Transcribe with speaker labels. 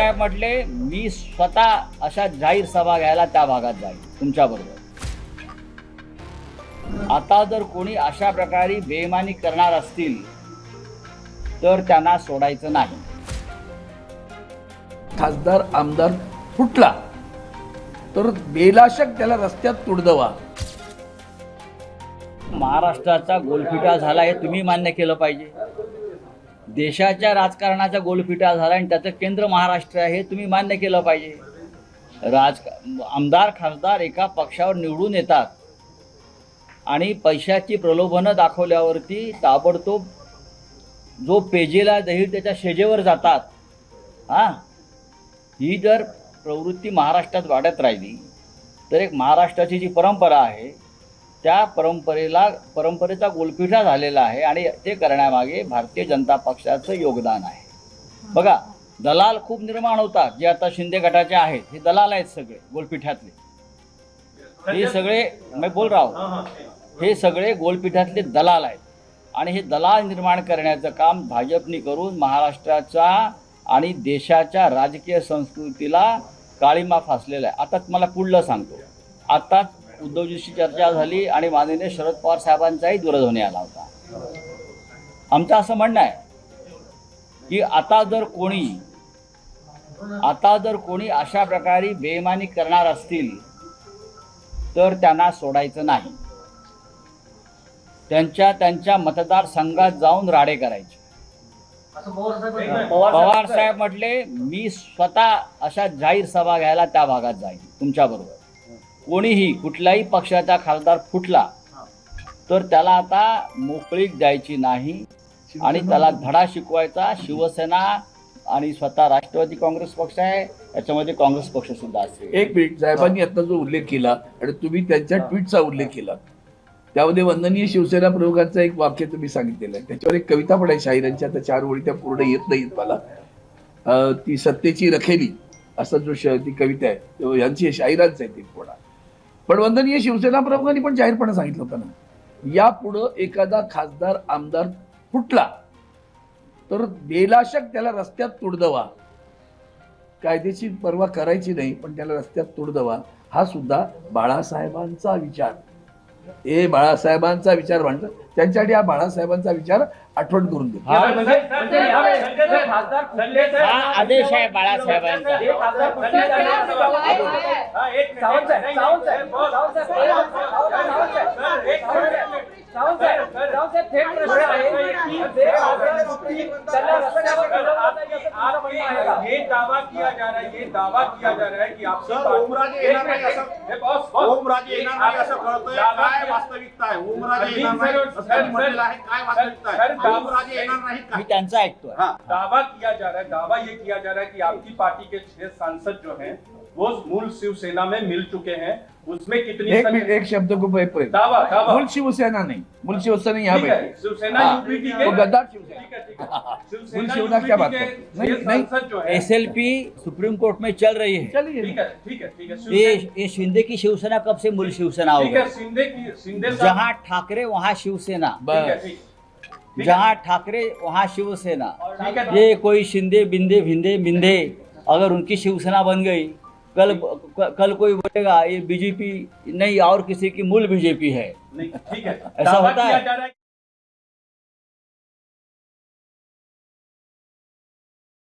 Speaker 1: साहेब म्हटले मी स्वतः अशा जाहीर सभा घ्यायला त्या भागात जाईल तुमच्याबरोबर. आता जर कोणी अशा प्रकारे बेईमानी करणार असतील तर त्यांना सोडायचं नाही.
Speaker 2: खासदार आमदार फुटला तर बेलाशक त्याला रस्त्यात तुडदवा.
Speaker 1: महाराष्ट्राचा गोलफिटा झाला हे तुम्ही मान्य केलं पाहिजे. देशाच्या राजकारणाचा गोलफिटा झाला आणि त्याचं केंद्र महाराष्ट्र आहे हे तुम्ही मान्य केलं पाहिजे. आमदार खासदार एका पक्षावर निवडून येतात आणि पैशाची प्रलोभनं दाखवल्यावरती ताबडतोब जो पेजेला जाईल त्याच्या शेजेवर जातात. ही जर प्रवृत्ती महाराष्ट्रात वाढत राहिली तर एक महाराष्ट्राची जी परंपरा आहे त्या परंपरेचा गोलपिठा झालेला आहे आणि ते करण्यामागे भारतीय जनता पक्षाचं योगदान आहे. बघा, दलाल खूप निर्माण होतात जे आता शिंदे गटाचे आहेत. हे दलाल आहेत सगळे गोलपिठातले. हे सगळे मी बोल रहा हूं, हे सगळे गोलपिठातले दलाल आहेत आणि हे दलाल निर्माण करण्याचं काम भाजपने करून महाराष्ट्राचा आणि देशाच्या राजकीय संस्कृतीला काळिमा फासलेला आहे. आता तुम्हाला पुढलं सांगतो. आत्ताच उद्धवजीशी चर्चा झाली आणि माननीय शरद पवार साहेबांचाही दूरध्वनी आला होता. आमचं असं म्हणणं आहे की आता जर कोणी अशा प्रकारे बेईमानी करणार असतील तर त्यांना सोडायचं नाही. त्यांच्या मतदारसंघात जाऊन राडे करायचे. पवार साहेब म्हटले मी स्वतः अशा जाहीर सभा घ्यायला त्या भागात जाईल तुमच्याबरोबर. कोणीही कुठल्याही पक्षाचा खासदार फुटला तर त्याला आता मोकळीक द्यायची नाही आणि त्याला धडा शिकवायचा. शिवसेना आणि स्वतः राष्ट्रवादी काँग्रेस पक्ष आहे, याच्यामध्ये काँग्रेस पक्ष सुद्धा असेल.
Speaker 2: एक मिनिट, साहेबांनी आता जो उल्लेख केला आणि तुम्ही त्यांच्या ट्विटचा उल्लेख केला त्यामध्ये वंदनीय शिवसेना प्रमुखांचं एक वाक्य तुम्ही सांगितलेलं आहे. त्याच्यावर एक कविता पण आहे शाहिरांची. आता 4 ओळी त्या पूर्ण येत नाहीत मला. ती सत्तेची रखेली असं ती कविता आहे, यांची शाहिरांचं आहे ती थोडा. पण वंदनीय शिवसेना प्रमुखांनी पण जाहीरपणे सांगितलं होतं ना, यापुढं एखादा खासदार आमदार फुटला तर बेलाशक त्याला रस्त्यात तुडदवा. कायद्याची पर्वा करायची नाही पण त्याला रस्त्यात तुडदवा. हा सुद्धा बाळासाहेबांचा विचार. हे बाळासाहेबांचा विचार म्हणतात. त्यांच्यासाठी हा बाळासाहेबांचा विचार आठवण करून देतो.
Speaker 1: हा आदेश आहे बाळासाहेबांचा.
Speaker 3: ये दावा किया जा रहा है कि आपसे ओमराजे येणार नाही असं कळतंय. काय वास्तविकता आहे? ओमराजे येणार नाही असं म्हटलेलं आहे. काय वास्तविकता आहे? ओमराजे येणार नाही का?
Speaker 1: मी त्यांचा ऐकतोय.
Speaker 3: दावा किया जा रहा है, दावा ये किया जा रहा है कि आपकी पार्टी के 6 सांसद जो हैं वो मूल शिवसेना में मिल चुके हैं. उसमें कितनी
Speaker 2: एक शब्द को
Speaker 3: दावा
Speaker 2: मूल शिवसेना नहीं, मूल शिवसेना यहाँ पे
Speaker 3: शिवसेना यूपी
Speaker 2: तो गद्दार शिवसेना.
Speaker 3: शिवसेना
Speaker 2: शिवसेना क्या बात है? नहीं,
Speaker 3: सांसद जो है
Speaker 1: SLP सुप्रीम कोर्ट में चल रही है.
Speaker 2: चलिए
Speaker 3: ठीक है.
Speaker 1: ये शिंदे की शिवसेना कब से मूल शिवसेना हो
Speaker 3: ठीक
Speaker 1: गई?
Speaker 3: है. शिंदे
Speaker 1: जहाँ ठाकरे वहाँ शिवसेना, जहाँ ठाकरे वहाँ शिवसेना. ये कोई शिंदे बिंदे भिंदे बिंदे अगर उनकी शिवसेना बन गई, कल कोई बोलेगा ये बीजेपी नहीं और किसी की मूल बीजेपी है.
Speaker 3: नहीं, ठीक है.
Speaker 1: ऐसा होता है.